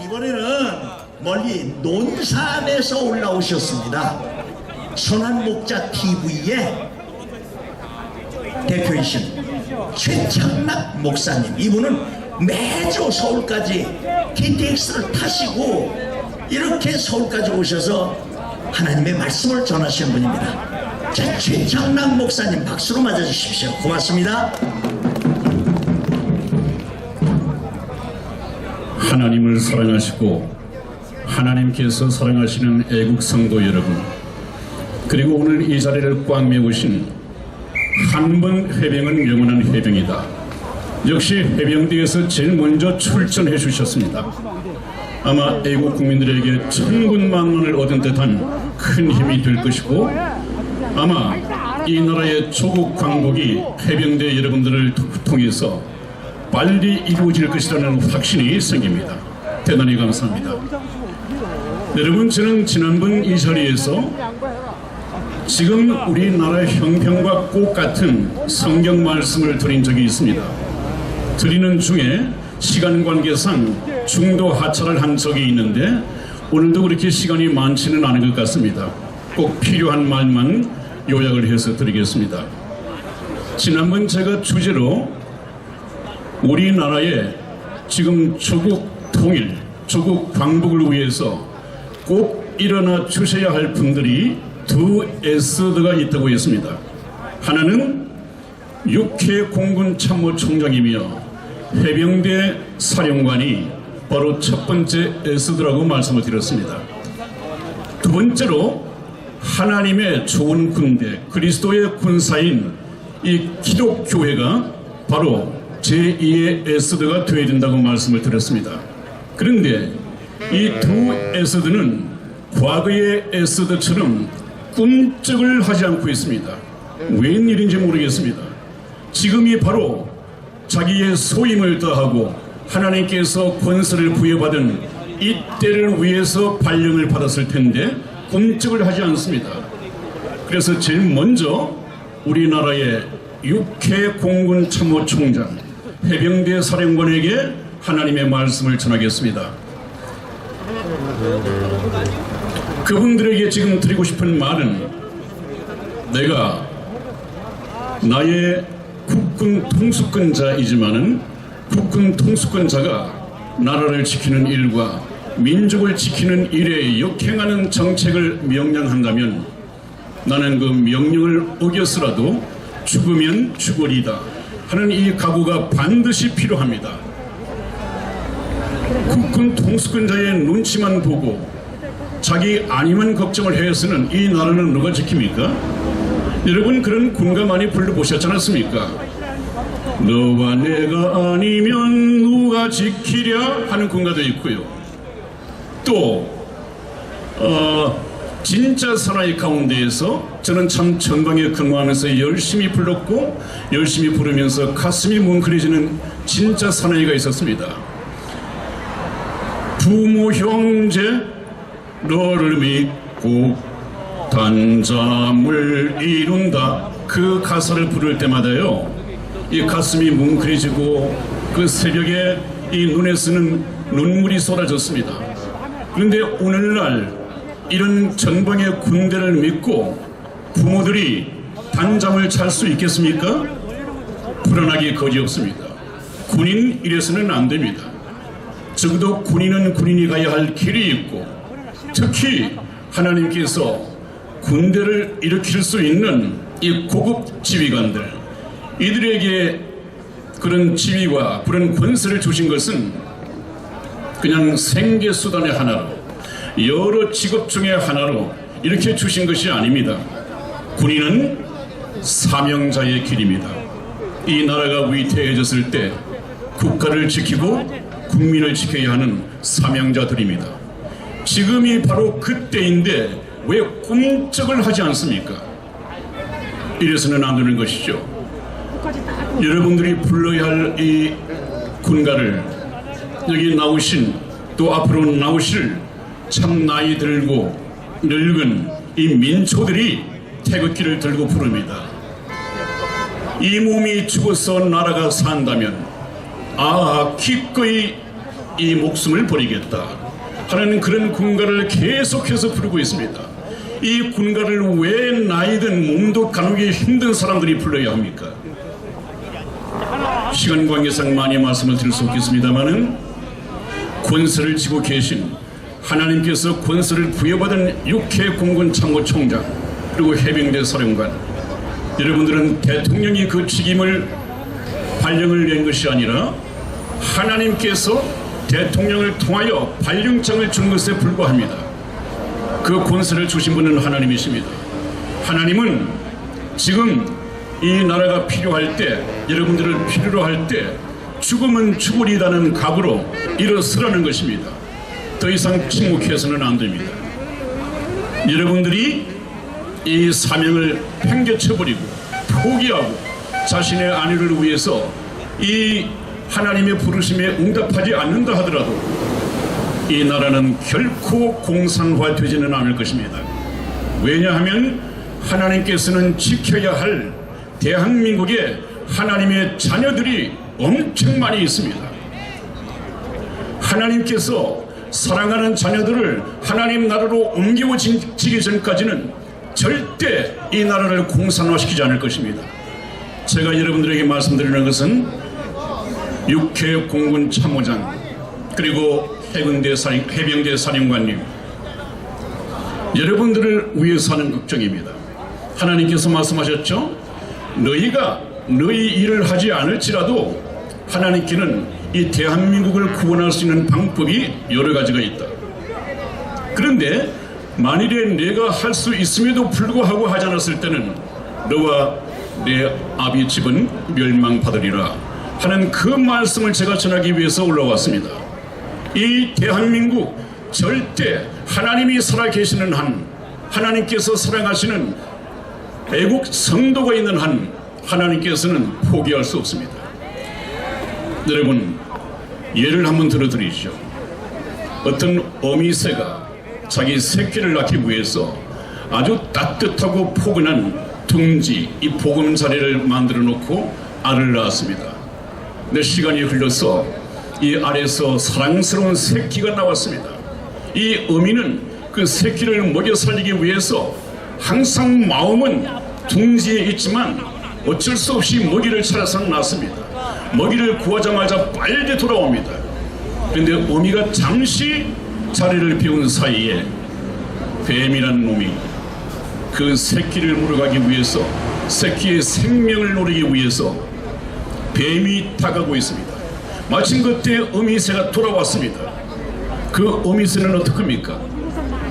이번에는 멀리 논산에서 올라오셨습니다. 선한 목자 TV의 대표이신 최창락 목사님, 이분은 매주 서울까지 KTX를 타시고 이렇게 서울까지 오셔서 하나님의 말씀을 전하시는 분입니다. 자, 최창락 목사님 박수로 맞아주십시오. 고맙습니다. 하나님을 사랑하시고 하나님께서 사랑하시는 애국 성도 여러분, 그리고 오늘 이 자리를 꽉 메우신 한 번 해병은 영원한 해병이다. 역시 해병대에서 제일 먼저 출전해 주셨습니다. 아마 애국 국민들에게 천군만론을 얻은 듯한 큰 힘이 될 것이고, 아마 이 나라의 조국 광복이 해병대 여러분들을 통해서 빨리 이루어질 것이라는 확신이 생깁니다. 대단히 감사합니다. 여러분, 저는 지난번 이 자리에서 지금 우리나라의 형편과 꼭 같은 성경 말씀을 드린 적이 있습니다. 드리는 중에 시간 관계상 중도 하차를 한 적이 있는데 오늘도 그렇게 시간이 많지는 않은 것 같습니다. 꼭 필요한 말만 요약을 해서 드리겠습니다. 지난번 제가 주제로 우리나라의 지금 조국 통일, 조국 광복을 위해서 꼭 일어나 주셔야 할 분들이 두 S가 있다고 했습니다. 하나는 육해 공군 참모총장이며 해병대 사령관이 바로 첫 번째 S더라고 말씀을 드렸습니다. 두 번째로 하나님의 좋은 군대, 그리스도의 군사인 이 기독교회가 바로 제2의 S더가 되어야 된다고 말씀을 드렸습니다. 그런데 이 두 S더는 과거의 S더처럼 꿈쩍을 하지 않고 있습니다. 웬일인지 모르겠습니다. 지금이 바로 자기의 소임을 다하고 하나님께서 권세를 부여받은 이 때를 위해서 발령을 받았을 텐데 꿈쩍을 하지 않습니다. 그래서 제일 먼저 우리나라의 육해 공군 참모총장, 해병대 사령관에게 하나님의 말씀을 전하겠습니다. 그분들에게 지금 드리고 싶은 말은, 내가 나의 국군 통수권자이지만은 국군 통수권자가 나라를 지키는 일과 민족을 지키는 일에 역행하는 정책을 명령한다면 나는 그 명령을 어겨서라도 죽으면 죽으리다 하는 이 각오가 반드시 필요합니다. 국군 통수권자의 눈치만 보고 자기 아니면 걱정을 해서는 이 나라는 누가 지킵니까? 여러분, 그런 군가 많이 불러보셨지 않습니까? 너와 내가 아니면 누가 지키랴 하는 군가도 있고요. 또 진짜 사나이 가운데에서 저는 참 전방에 근무하면서 열심히 불렀고 열심히 부르면서 가슴이 뭉클해지는 진짜 사나이가 있었습니다. 부모 형제 너를 믿고 단잠을 이룬다, 그 가사를 부를 때마다요 이 가슴이 뭉클해지고 그 새벽에 이 눈에서는 눈물이 쏟아졌습니다. 그런데 오늘날 이런 전방의 군대를 믿고 부모들이 단잠을 잘 수 있겠습니까? 불안하기 거지없습니다. 군인 이래서는 안 됩니다. 적어도 군인은 군인이 가야 할 길이 있고, 특히 하나님께서 군대를 일으킬 수 있는 이 고급 지휘관들, 이들에게 그런 지위와 그런 권세를 주신 것은 그냥 생계수단의 하나로, 여러 직업 중에 하나로 이렇게 주신 것이 아닙니다. 군인은 사명자의 길입니다. 이 나라가 위태해졌을 때 국가를 지키고 국민을 지켜야 하는 사명자들입니다. 지금이 바로 그때인데 왜 꿈쩍을 하지 않습니까? 이래서는 안 되는 것이죠. 여러분들이 불러야 할 이 군가를 여기 나오신, 또 앞으로 나오실 참 나이 들고 늙은 이 민초들이 태극기를 들고 부릅니다. 이 몸이 죽어서 나라가 산다면 기꺼이 이 목숨을 버리겠다 하는 그런 군가를 계속해서 부르고 있습니다. 이 군가를 왜 나이든 몸도 가누기 힘든 사람들이 불러야 합니까? 시간 관계상 많이 말씀을 드릴 수 없겠습니다만은 권세를 쥐고 계신 하나님께서 권세를 부여받은 육해 공군 참모총장 그리고 해병대 사령관, 여러분들은 대통령이 그 직임을 발령을 낸 것이 아니라 하나님께서 대통령을 통하여 발령장을 준 것에 불과합니다. 그 권세를 주신 분은 하나님이십니다. 하나님은 지금 이 나라가 필요할 때, 여러분들을 필요로 할 때 죽으면 죽으리다는 각오로 일어서라는 것입니다. 더 이상 침묵해서는 안 됩니다. 여러분들이 이 사명을 팽개쳐버리고 포기하고 자신의 안위를 위해서 이 하나님의 부르심에 응답하지 않는다 하더라도 이 나라는 결코 공산화되지는 않을 것입니다. 왜냐하면 하나님께서는 지켜야 할 대한민국에 하나님의 자녀들이 엄청 많이 있습니다. 하나님께서 사랑하는 자녀들을 하나님 나라로 옮겨지기 전까지는 절대 이 나라를 공산화시키지 않을 것입니다. 제가 여러분들에게 말씀드리는 것은 육해 공군 참모장 그리고 해병대 사령관님, 여러분들을 위해서 하는 걱정입니다. 하나님께서 말씀하셨죠? 너희가 너희 일을 하지 않을지라도 하나님께는 이 대한민국을 구원할 수 있는 방법이 여러 가지가 있다. 그런데 만일에 내가 할 수 있음에도 불구하고 하지 않았을 때는 너와 내 아비 집은 멸망받으리라 하는 그 말씀을 제가 전하기 위해서 올라왔습니다. 이 대한민국 절대 하나님이 살아계시는 한, 하나님께서 사랑하시는 애국 성도가 있는 한 하나님께서는 포기할 수 없습니다. 여러분, 예를 한번 들어드리죠. 어떤 어미새가 자기 새끼를 낳기 위해서 아주 따뜻하고 포근한 둥지, 이 보금자리를 만들어 놓고 알을 낳았습니다. 근데 시간이 흘러서 이 알에서 사랑스러운 새끼가 나왔습니다. 이 어미는 그 새끼를 먹여 살리기 위해서 항상 마음은 둥지에 있지만 어쩔 수 없이 먹이를 찾아서 낳습니다. 먹이를 구하자마자 빨리 돌아옵니다. 그런데 어미가 잠시 자리를 비운 사이에 뱀이란 놈이 그 새끼를 물어가기 위해서, 새끼의 생명을 노리기 위해서 뱀이 다가오고 있습니다. 마침 그때 어미새가 돌아왔습니다. 그 어미새는 어떡합니까?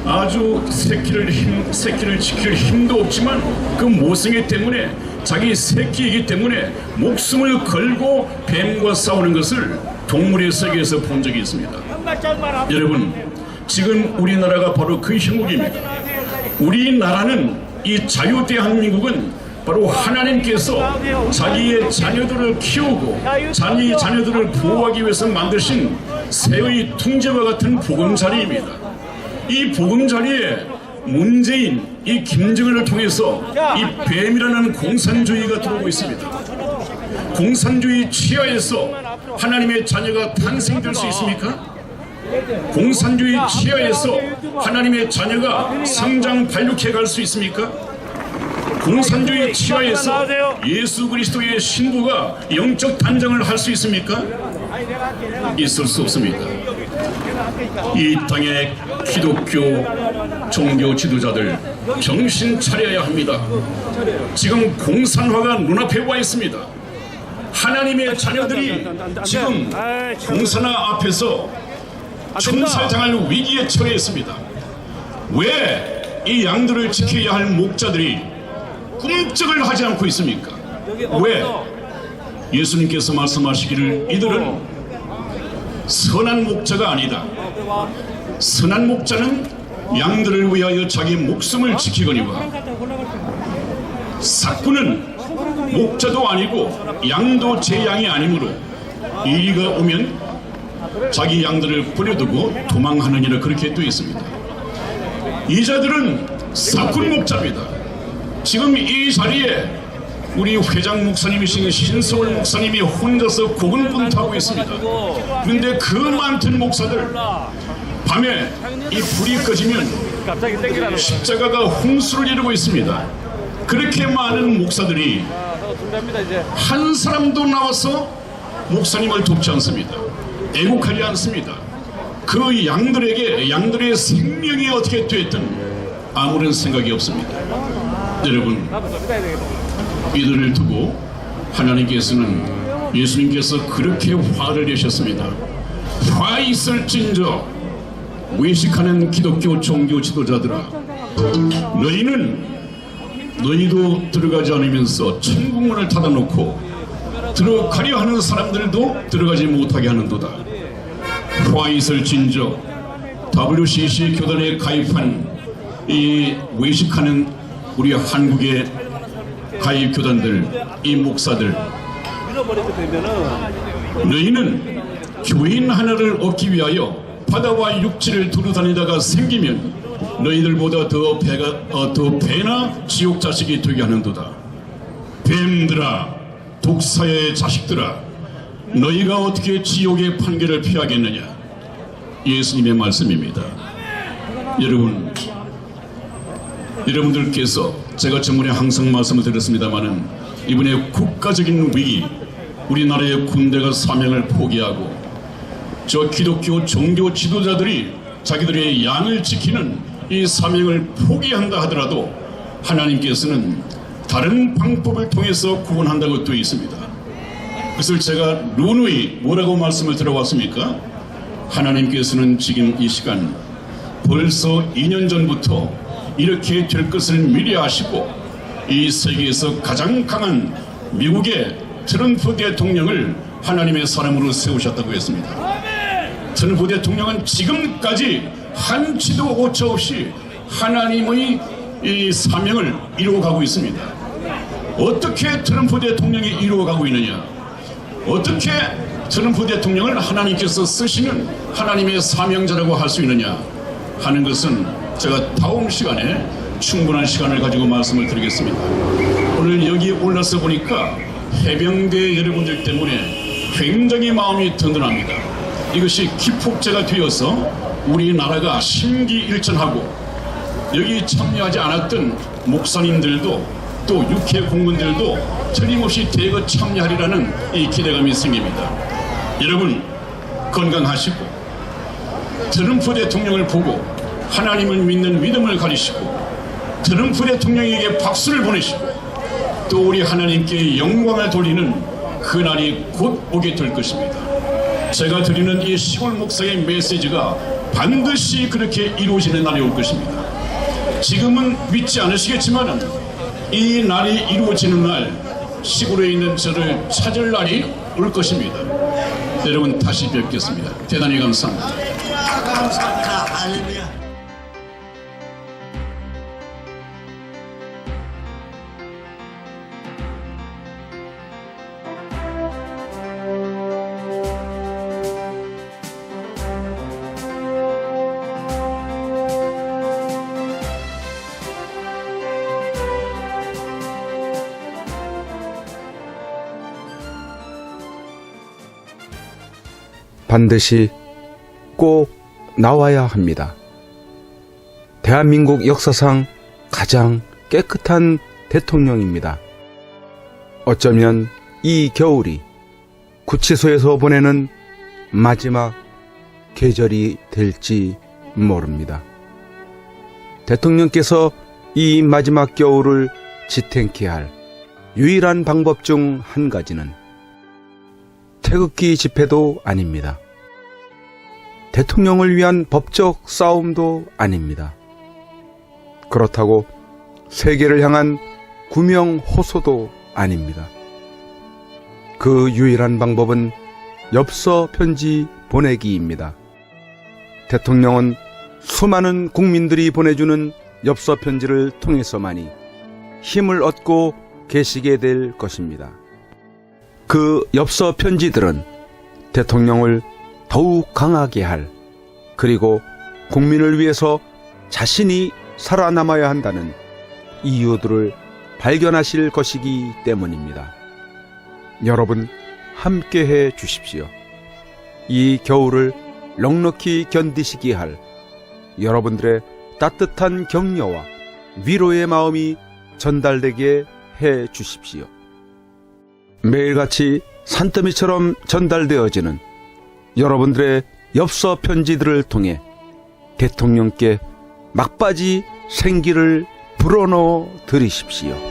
아주 새끼를 지킬 힘도 없지만 그 모성애 때문에, 자기 새끼이기 때문에 목숨을 걸고 뱀과 싸우는 것을 동물의 세계에서 본 적이 있습니다. 여러분, 지금 우리나라가 바로 그 형국입니다. 우리나라는, 이 자유 대한민국은 바로 하나님께서 자기의 자녀들을 키우고 자기 자녀들을 보호하기 위해서 만드신 새의 퉁제와 같은 보금자리입니다. 이 보금자리에 문재인, 이 김정은을 통해서 이 뱀이라는 공산주의가 들어오고 있습니다. 공산주의 치하에서 하나님의 자녀가 탄생될 수 있습니까? 공산주의 치하에서 하나님의 자녀가 성장 발육해 갈 수 있습니까? 공산주의 치하에서 예수 그리스도의 신부가 영적 단장을 할 수 있습니까? 있을 수 없습니다. 이 땅의 기독교 종교 지도자들 정신 차려야 합니다. 지금 공산화가 눈앞에 와 있습니다. 하나님의 자녀들이 지금 공산화 앞에서 천사장할 위기에 처해 있습니다. 왜 이 양들을 지켜야 할 목자들이 꿈쩍을 하지 않고 있습니까? 왜? 예수님께서 말씀하시기를 이들은 선한 목자가 아니다. 선한 목자는 양들을 위하여 자기 목숨을 지키거니와 삭구는 목자도 아니고 양도 제 양이 아니므로 이리가 오면 자기 양들을 버려두고 도망하느니라, 그렇게 되어 있습니다. 이 자들은 삭군 목자입니다. 지금 이 자리에 우리 회장 목사님이신 신서울 목사님이 혼자서 고군분투하고 있습니다. 그런데 그 많던 목사들 밤에 이 불이 꺼지면 십자가가 홍수를 이루고 있습니다. 그렇게 많은 목사들이 한 사람도 나와서 목사님을 돕지 않습니다. 애국하지 않습니다. 그 양들의 생명이 어떻게 됐든 아무런 생각이 없습니다. 여러분, 이들을 두고 하나님께서는 예수님께서 그렇게 화를 내셨습니다. 화 있을진저 외식하는 기독교 종교 지도자들아, 너희도 들어가지 않으면서 천국문을 닫아놓고 들어가려 하는 사람들도 들어가지 못하게 하는도다. 화 있을진저 WCC 교단에 가입한 이 외식하는 우리 한국의 가입 교단들, 이 목사들, 너희는 교인 하나를 얻기 위하여 바다와 육지를 두루 다니다가 생기면 너희들보다 더 배나 지옥 자식이 되게 하는도다. 뱀들아, 독사의 자식들아, 너희가 어떻게 지옥의 판결을 피하겠느냐. 예수님의 말씀입니다. 여러분들께서 제가 전번에 항상 말씀을 드렸습니다마는 이번에 국가적인 위기, 우리나라의 군대가 사명을 포기하고 저 기독교 종교 지도자들이 자기들의 양을 지키는 이 사명을 포기한다 하더라도 하나님께서는 다른 방법을 통해서 구원한다고 되어 있습니다. 그것을 제가 누누이 뭐라고 말씀을 들어왔습니까? 하나님께서는 지금 이 시간 벌써 2년 전부터 이렇게 될 것을 미리 아시고 이 세계에서 가장 강한 미국의 트럼프 대통령을 하나님의 사람으로 세우셨다고 했습니다. 트럼프 대통령은 지금까지 한치도 오차 없이 하나님의 이 사명을 이루어가고 있습니다. 어떻게 트럼프 대통령이 이루어가고 있느냐, 어떻게 트럼프 대통령을 하나님께서 쓰시는 하나님의 사명자라고 할 수 있느냐 하는 것은 제가 다음 시간에 충분한 시간을 가지고 말씀을 드리겠습니다. 오늘 여기 올라서 보니까 해병대 여러분들 때문에 굉장히 마음이 든든합니다. 이것이 기폭제가 되어서 우리나라가 심기일전하고 여기 참여하지 않았던 목사님들도 또 육해 공무원들도 틀림없이 대거 참여하리라는 이 기대감이 생깁니다. 여러분 건강하시고 트럼프 대통령을 보고 하나님을 믿는 믿음을 가지시고 트럼프 대통령에게 박수를 보내시고 또 우리 하나님께 영광을 돌리는 그날이 곧 오게 될 것입니다. 제가 드리는 이 시골 목사의 메시지가 반드시 그렇게 이루어지는 날이 올 것입니다. 지금은 믿지 않으시겠지만 이 날이 이루어지는 날 시골에 있는 저를 찾을 날이 올 것입니다. 여러분 다시 뵙겠습니다. 대단히 감사합니다. 감사합니다. 할렐루야. 반드시 꼭 나와야 합니다. 대한민국 역사상 가장 깨끗한 대통령입니다. 어쩌면 이 겨울이 구치소에서 보내는 마지막 계절이 될지 모릅니다. 대통령께서 이 마지막 겨울을 지탱케 할 유일한 방법 중 한 가지는 태극기 집회도 아닙니다. 대통령을 위한 법적 싸움도 아닙니다. 그렇다고 세계를 향한 구명 호소도 아닙니다. 그 유일한 방법은 엽서 편지 보내기입니다. 대통령은 수많은 국민들이 보내주는 엽서 편지를 통해서만이 힘을 얻고 계시게 될 것입니다. 그 엽서 편지들은 대통령을 더욱 강하게 할, 그리고 국민을 위해서 자신이 살아남아야 한다는 이유들을 발견하실 것이기 때문입니다. 여러분, 함께해 주십시오. 이 겨울을 넉넉히 견디시게 할 여러분들의 따뜻한 격려와 위로의 마음이 전달되게 해 주십시오. 매일같이 산더미처럼 전달되어지는 여러분들의 엽서 편지들을 통해 대통령께 막바지 생기를 불어넣어 드리십시오.